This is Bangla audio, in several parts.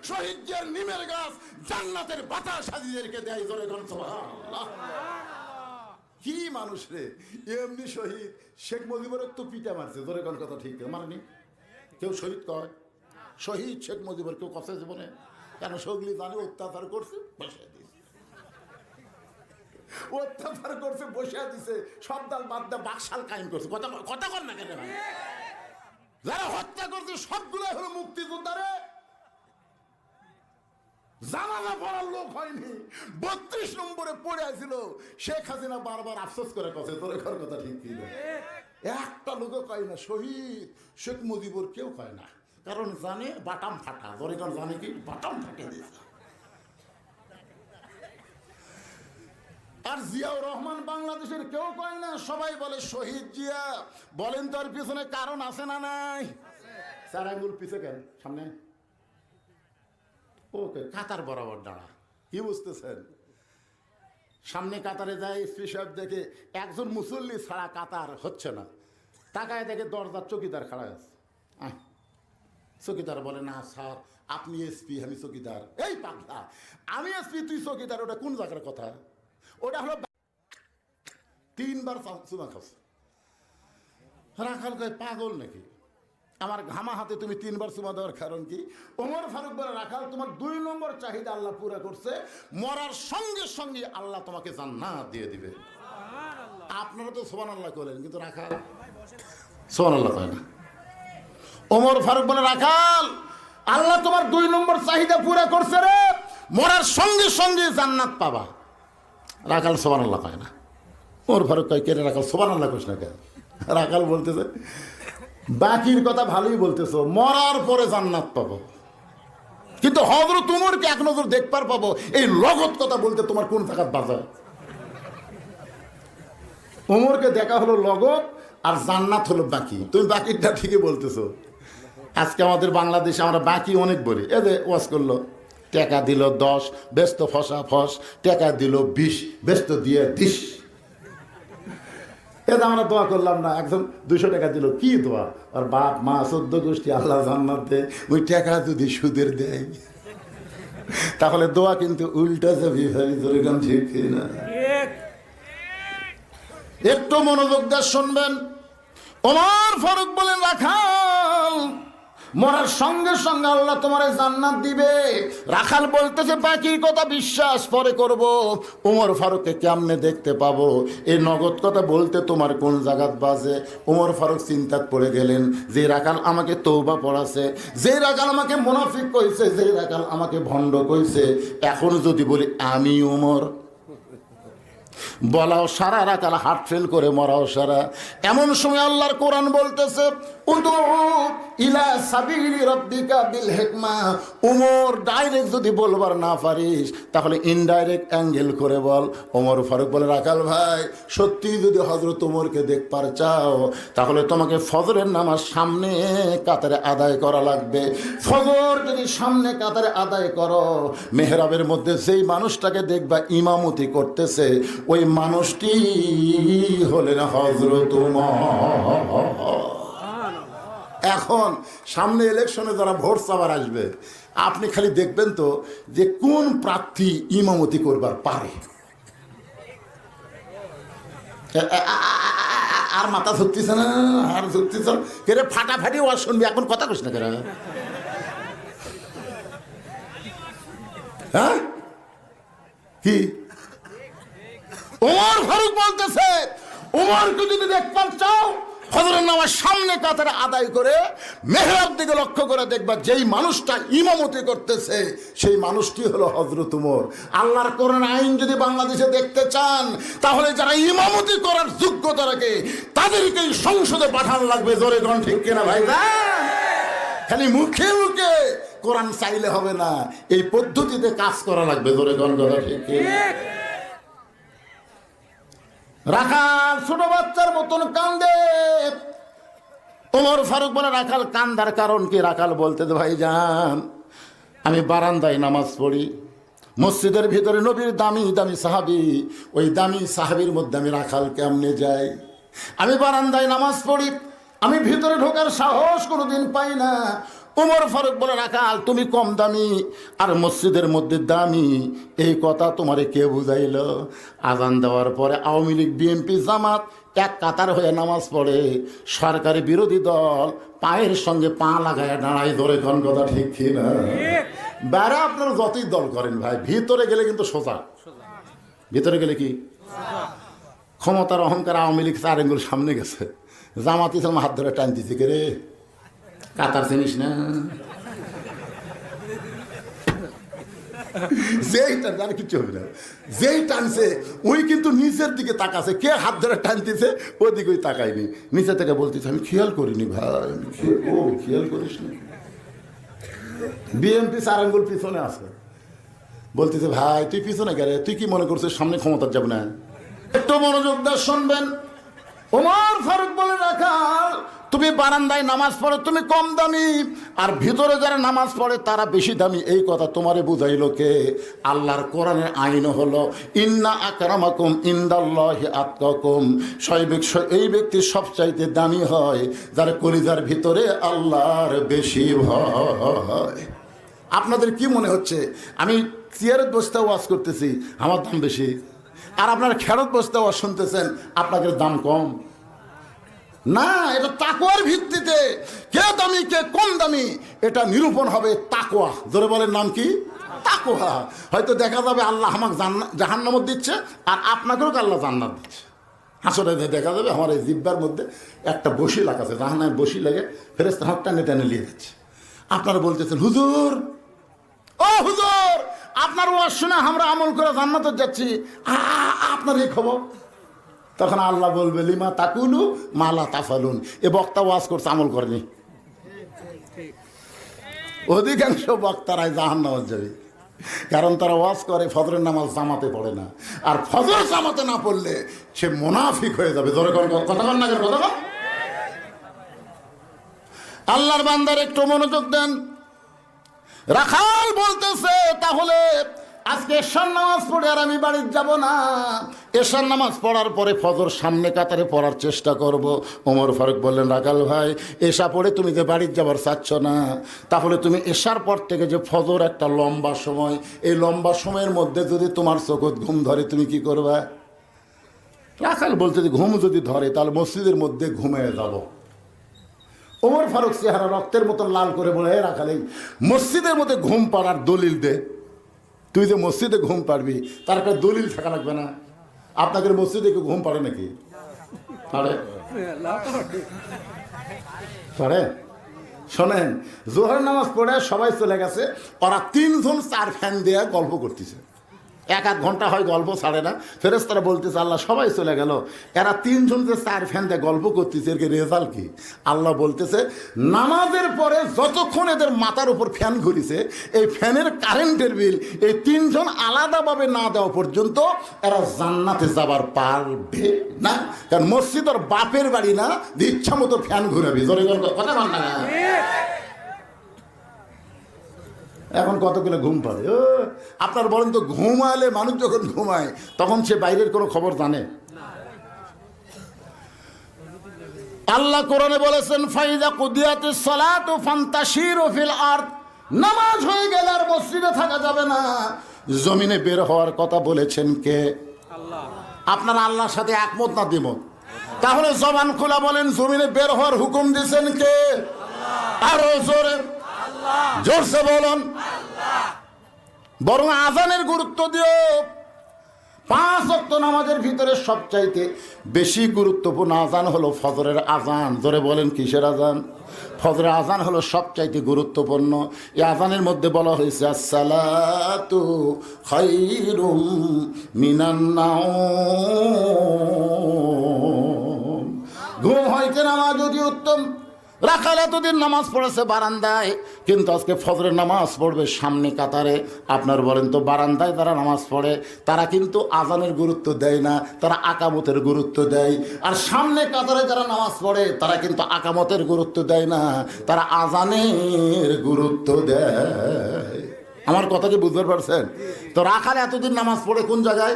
শহীদদের নিমের গাছ জান্নাতের বাতাস হাজিদেরকে দেয়। জোরে কোন সুবহানাল্লাহ। কি মানুষ রে, এমনি শহীদ শেখ মুজিবুরের তো পিটা মারছে। জোরে কোন কথা ঠিক মারেনি? কেউ শহীদ কয় শহীদ শেখ মুজিবুর কেউ কথা জীবনে? কেন সগলি জানে অত্যাচার করছে বসে দিয়েছে, অত্যাচার করছে বসে দিছে, সব দল বাদ দিয়ে বাকশাল কায়েম করছে। কথা কথা কর না কেন ভাই? যারা হত্যা করছে সবগুলো হলো মুক্তিযোদ্ধারে, জানালা পড়ার লোক হয়নি। 32 নম্বরে পড়ে আছিল। শেখ হাসিনা বারবার আফসোস করে কথা, তোর কথা ঠিক কি? একটা লোকও কয় না শহীদ শেখ মুজিবুর, কেউ কয় না, কারণ জানে বাটাম ফাটা। জরিকার জানে কি বাটাম ফাটে দিয়েছে। আর জিয়াউর রহমান বাংলাদেশের কেউ কয় না, সবাই বলে শহীদ জিয়া। বলেন তার পিছনে কারণ আছে না নাই? স্যার আঙুল পিছে কেন সামনে? ওকে কাতার বরাবর দাঁড়া, কি বুঝতেছেন? সামনে কাতারে যায়, এসপি সাহেব দেখে একজন মুসল্লি ছাড়া কাতার হচ্ছে না, তাকায় দেখে দরজার চকিদার খাড়া আছে। চকিদার বলে না স্যার আপনি এসপি, আমি চকিদার। এই পাগলা, আমি এসপি তুই চকিদার, ওটা কোন জায়গার কথা? ওটা হলো 3 বার চুমা খাস। রাখাল কয় পাগল নাকি? আমার ঘামা হাতে তুমি 3 বার চুমা দেওয়ার কারণ কি? ওমর ফারুক বলে রাখাল তোমার 2 নম্বর চাহিদা আল্লাহ পুরা করছে, মরার সঙ্গে সঙ্গে আল্লাহ তোমাকে জান্নাত দিয়ে দিবে। আপনারা তো সুবহানাল্লাহ করেন, কিন্তু রাখাল সুবহানাল্লাহ কয় না। ওমর ফারুক বলে রাখাল আল্লাহ তোমার 2 নম্বর চাহিদা পুরা করছে রে, মরার সঙ্গে সঙ্গে জান্নাত পাবা। রাখাল সুবহানাল্লাহ কয় না। ওমর ফারুক কয় কে রে রাখাল সুবহানাল্লাহ কইছ না কেন? রাখাল বলতেছে বাকির কথা ভালোই বলতেছো, মরার পরে জান্নাত পাবো, কিন্তু হযরত উমরকে এক নজর দেখবার পাবো, এই লগত কথা বলতে তোমার কোন জায়গায় বাজার? উমরকে দেখা হলো লগত আর জান্নাত হলো বাকি। তুমি বাকিটা ঠিকই বলতেছো। আজকে আমাদের বাংলাদেশে আমরা বাকি অনেক বলি। এ যে ওয়াজ করলো, টাকা দিল 10, ব্যস্ত ফসা ফস, টাকা দিল 20, ব্যস্ত দিয়ে 10। এটা আমরা দোয়া করলাম না, একজন 200 টাকা দিল, কি দোয়া? আর বাপ মা 14 গোষ্ঠী আল্লাহ জান্নাত দেয়, ওই টাকা যদি সুদের দেয় তাহলে দোয়া কিন্তু উল্টা যাবে। ঠিক না? একটু মনোযোগ দিয়ে শুনবেন। ওমর ফারুক বলেন রাখাল মরার সঙ্গে সঙ্গে আল্লাহ তোমার জান্নাত দিবে। রাখাল বলতেছে বাকির কথা বিশ্বাস পরে করব, ওমর ফারুককে কেমনে দেখতে পাবো? এই নগদ কথা বলতে তোমার কোন জায়গাত বাজে? ওমর ফারুক চিন্তাত পড়ে গেলেন, যে রাখাল আমাকে তওবা পড়াছে, যে রাখাল আমাকে মুনাফিক কইছে, যে রাখাল আমাকে ভণ্ড কইছে, এখন যদি বলি আমি ওমর, বলাও সারা, রাখাল হার্ট ফেল করে মরাও সারা। এমন সময় আল্লাহর কোরআন বলতেছে উদু ইলা সাবিলি রাব্বিকা বিল হিকমা। ওমর ডাইরেক্ট যদি বলবার না পারিস তাহলে ইনডাইরেক্ট অ্যাঙ্গেল করে বল। ওমর ফারুক বলে রাখাল ভাই সত্যি যদি হযরত ওমরকে দেখবার চাও তাহলে তোমাকে ফজরের নামাজ সামনে কাতারে আদায় করা লাগবে। ফজর যদি সামনে কাতারে আদায় করো, মেহরাবের মধ্যে যেই মানুষটাকে দেখবা ইমামতি করতেছে, ওই মানুষটি হলেন হযরত ওমর। এখন সামনে ইলেকশনে যারা ভোট চাবার আসবে, আপনি খালি দেখবেন তো যে কোন প্রার্থী ইমামতি করবার পারে। আর মাথা ধরতেছে না, আর ধরতেছ কেরে ফাটাফাটি ওয়াজ শুনবি, এখন কথা কইস না কেন? হ্যাঁ কি ওমর ফারুক বলতেছে ওমরকে যদি দেখবার চাও ফজরের নামাজ সামনে কাতারে আদায় করে মেহরাব দিকে লক্ষ্য করে দেখবা যেই মানুষটা ইমামতি করতেছে সেই মানুষটি হলো হযরত ওমর। আল্লাহর কোরআন আইন যদি বাংলাদেশে দেখতে চান তাহলে যারা ইমামতি করার যোগ্যতা রাখে তাদেরকেই সংসদে পাঠানো লাগবে। জোরে কোন ঠিক কিনা ভাই? খালি মুখে মুখে কোরআন চাইলে হবে না, এই পদ্ধতিতে কাজ করা লাগবে। জোরে কোন কথা ঠিক কিনা? রাখাল ছোট বাচ্চার মতন কান্দে। ওমর ফারুক বলে রাখাল কান্দার কারণ কি? রাখাল বলতে ভাই যান আমি বারান্দায় নামাজ পড়ি, মসজিদের ভিতরে নবীর দামি দামি সাহাবী, ওই দামি সাহাবীর মধ্যে আমি রাখাল কেমনে যাই? আমি বারান্দায় নামাজ পড়ি, আমি ভিতরে ঢোকার সাহস কোনোদিন পাই না। উমর ফারুক বলে, রাখাল তুমি কম দামি আর মসজিদের মধ্যে দামি, এই কথা তোমারে কে বুঝাইল? আজান দেওয়ার পরে আওয়ামী লীগ, বিএনপি, জামাত এক কাতার হয়ে নামাজ পড়ে, সরকারি বিরোধী দল পায়ের সঙ্গে পা লাগায় দাঁড়ায়, ধরে কোন কথা ঠিক কিনা? বাইরে আপনারা যতই দল করেন ভাই, ভিতরে গেলে কিন্তু সোজা। ভিতরে গেলে কি ক্ষমতার অহংকার, আওয়ামী লীগ 4 আঙ্গুল সামনে গেছে, জামাত ইসলাম হাত ধরে টানতেছে, কে রে কাতার চিনিস না? যেই টানছে আর কিছু হবে না, যেই টানছে ওই কিন্তু নিচের দিকে তাকাছে, কে হাত ধরে টানতেছে ওই দিকে ওই তাকায়নি, নিচে থেকে বলতেছে আমি খেয়াল করিনি ভাই। ও খেয়াল করিস নি? বিএনপি 4 আঙ্গুল পিছনে আছে, বলতেছে ভাই তুই পিছনে গেলে তুই কি মনে করছিস সামনে ক্ষমতা যাবে না? একটু মনোযোগ দিয়ে শুনবেন। ওমর ফারুক বলে, রাখাল তুমি বারান্দায় নামাজ পড়ো, তুমি কম দামি, আর ভিতরে যারা নামাজ পড়ে তারা বেশি দামি, এই কথা তোমারে বুঝাইলো কে? আল্লাহর কোরআনের আইন হলো ইন্না আকরামাকুম ইনদাল্লাহি আতকাকুম, এই ব্যক্তি সবচাইতে দামি হয় যার কলিজার ভিতরে আল্লাহর বেশি ভয়। আপনাদের কি মনে হচ্ছে আমি চেয়ারে বসতে ওয়াজ করতেছি আমার দাম বেশি, আর আপনারা খেরত বসতে ওয়াজ শুনতেছেন আপনাদের দাম কম? না, এটা তাকওয়ার ভিত্তিতে কে দামি কে কম দামি এটা নিরূপণ হবে তাকওয়া। জোরে বলেন নাম কি? তাকওয়া। হয়তো দেখা যাবে আল্লাহ আমাকে জাহান্নামত দিচ্ছে আর আপনাকেও আল্লাহ জান্নাত দিচ্ছে। আসলে দেখা যাবে আমার এই জিব্বার মধ্যে একটা বসি লাগাছে, জাহান্নামের বসি লাগে, ফেরেশতা হাত টানে টানে নিয়ে যাচ্ছে। আপনারা বলতেছেন হুজুর, ও হুজুর আপনার ওয়াজ শুনে আমরা আমল করে জান্নাতে যাচ্ছি, আপনার এই খবর? তখন আল্লাহ বলবে লিমা তাকুলু মালা তাফালুন, এ বক্তা ওয়াজ করছে আমল করেনি। অধিকাংশ বক্তারাই জাহান্নামে যাবে, কারণ তারা ওয়াজ করে ফজরের নামাজ জামাতে পড়ে না, আর ফজর জামাতে না পড়লে সে মুনাফিক হয়ে যাবে। ধরে কথা কন না, কথা কন। আল্লাহর বান্দার একটু মনোযোগ দেন। রাখাল বলতেছে তাহলে আজকে এশার নামাজ পড়ে আর আমি বাড়ি যাব না, এশার নামাজ পড়ার পরে ফজর সামনে কাতারে পড়ার চেষ্টা করব। ওমর ফারুক বললেন, রাখাল ভাই এশা পড়ে তুমি যে বাড়ির যাবার চাচ্ছ না, তাহলে তুমি এশার পর থেকে যে ফজর একটা লম্বা সময়, এই লম্বা সময়ের মধ্যে যদি তোমার চোখত ঘুম ধরে তুমি কি করবা? রাখাল বলতে যে ঘুম যদি ধরে তাহলে মসজিদের মধ্যে ঘুমিয়ে যাব। ওমর ফারুক চেহারা রক্তের মতন লাল করে বলে, হে রাখাল এই মসজিদের মধ্যে ঘুম পাড়ার দলিল দে, তুই যে মসজিদে ঘুম পারবি তার একটা দলিল থাকা লাগবে না? আপনাদের মসজিদে কেউ ঘুম পারে নাকি? পারে? পারে? শোনেন, জোহর নামাজ পড়ে সবাই চলে গেছে, ওরা 3 জন 4 ফ্যান দিয়ে গল্প করতেছে, 1-1 ঘন্টা হয় গল্প ছাড়ে না। ফেরেশতারা বলতেছে আল্লাহ সবাই চলে গেল, এরা 3 জন যে 4 ফ্যান দিয়ে গল্প করতেছে, এর রেজাল্ট কি? আল্লাহ বলতেছে নামাজের পরে যতক্ষণ এদের মাথার উপর ফ্যান ঘুরিছে, এই ফ্যানের কারেন্টের বিল এই 3 জন আলাদাভাবে না দেওয়া পর্যন্ত এরা জান্নাতে যাবার পারবে না। কারণ মসজিদ ওর বাপের বাড়ি না, ইচ্ছা মতো ফ্যান ঘুরাবি। জোরে কথা বল না। এখন কতগুলো ঘুম পারে? আপনার বলেন তো, ঘুমালে মানুষ যখন ঘুমায় তখন সে বাইরের কোনো খবর জানে? আল্লাহ কোরআনে বলেছেন ফাইজা কুদিয়াতিস সালাতু ফান্তাশিরু ফিল আরদ, নামাজ হয়ে গেলে আর মসজিদে থাকা যাবে না, জমিনে বের হওয়ার কথা বলেছেন কে? আল্লাহ। আপনারা আল্লাহর সাথে একমত না দ্বিমত? তাহলে জবান খোলা বলেন জমিনে বের হওয়ার হুকুম দিয়েছেন কে? আল্লাহ। আরো জোরে জোরসে বলুন। বরং আজানের গুরুত্ব দিও। 5 ওয়াক্ত নামাজের ভিতরে সবচাইতে বেশি গুরুত্বপূর্ণ আজান হলো ফজরের আজান। জোরে বলেন কিসের আজান? ফজরের আজান হলো সবচাইতে গুরুত্বপূর্ণ। এই আজানের মধ্যে বলা হয়েছে আসসালাতু খায়রুম মিনান নাওম, ঘুম হইতে নামাজ অতি উত্তম। রাখাল এতদিন নামাজ পড়েছে বারান্দায়, কিন্তু আজকে ফজরের নামাজ পড়বে সামনে কাতারে। আপনার বলেন তো, বারান্দায় যারা নামাজ পড়ে তারা কিন্তু আজানের গুরুত্ব দেয় না, তারা আকামতের গুরুত্ব দেয়। আর সামনে কাতারে যারা নামাজ পড়ে তারা কিন্তু আকামতের গুরুত্ব দেয় না, তারা আজানের গুরুত্ব দেয়। আমার কথা কি বুঝতে পারছেন? তো রাখাল এতদিন নামাজ পড়ে কোন জায়গায়?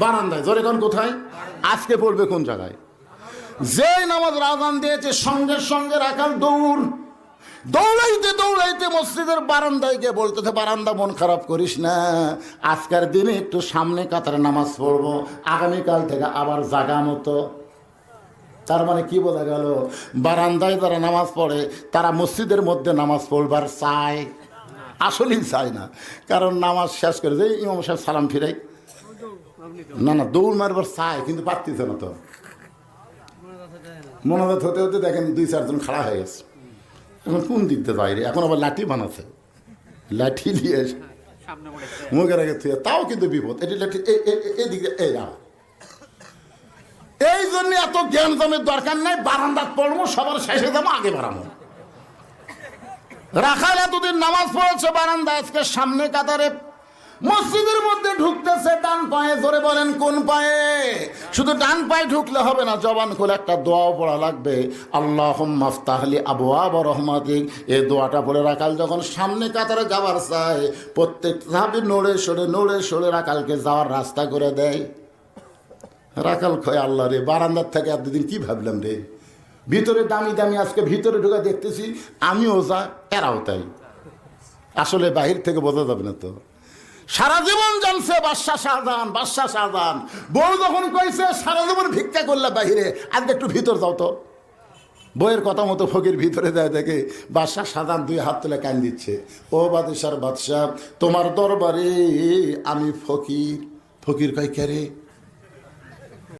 বারান্দায়। জোরে কোন কোথায়? আজকে পড়বে কোন জায়গায়? যে নামাজ আজান দিয়েছে সঙ্গে সঙ্গে রাখাল দৌড়, দৌড়াইতে দৌড়াইতে মসজিদের বারান্দায় গিয়ে বলতেছে, বারান্দা মন খারাপ করিস না, আজকের দিনে একটু সামনে কাতারে নামাজ পড়বো, আগামীকাল থেকে আবার জাগা মতো। তার মানে কি বোঝা গেল, বারান্দায় যারা নামাজ পড়ে তারা মসজিদের মধ্যে নামাজ পড়বার চায়, আসলেই চায় না। কারণ নামাজ শেষ করে যে ইমাম সাহেব সালাম ফিরাই, না না দৌড় মারবার চায়, কিন্তু পারতেছে না। তো মনোজাত হতে হতে দেখেন 2-4 জন খাড়া হয়ে গেছে। এখন কোন দিক দিয়ে যায় রে, এখন আবার লাঠি বানাচ্ছে, লাঠি দিয়ে মুখের আগে থুয়ে, তাও কিন্তু বিপদ। এটি লাঠি এদিকে এই জন্য এত জ্ঞান জমের দরকার নাই, বারান্দাত পড়বো, সবার শেষে যাবো, আগে বাড়াবো। রাখাল এতদিন নামাজ পড়েছে বারান্দা, আজকে সামনে কাতারে মসজিদের মধ্যে ঢুকতেছে ডান পায়ে। ধরে বলেন কোন পায়ে? শুধু ডান পায়ে ঢুকলে হবে না, জবান খুলে একটা দোয়াও পড়া লাগবে, আল্লাহুম্মা আফতাহলি আবওয়াব রহমাতিক। এই দোয়াটা পড়ে রাখাল যখন সামনে কাতারে যাওয়ার চায়, প্রত্যেক সাহাবী নড়ে সরে রাখালকে যাওয়ার রাস্তা করে দেয়। রাখাল কয়, আল্লাহ রে, বারান্দার থেকে এতদিন কি ভাবলাম রে, ভিতরে দামি দামি, আজকে ভিতরে ঢুকে দেখতেছি আমিও যা এরাও তাই। আসলে বাহির থেকে বোঝা যাবে না। তো সারা জীবন জানছে বাদশাহ শাহজাহান, বউ যখন কইছে সারা জীবন ভিক্ষা করলে বাহিরে, আজকে একটু ভিতর যাও তো। বইয়ের কথা মতো ফকির ভিতরে যায়, দেখে বাদশাহ শাহজাহান 2 হাত তুলে কান দিচ্ছে, ও বাদশার বাদশাহ, তোমার দরবারে আমি ফকির। ফকির কয়, কে রে?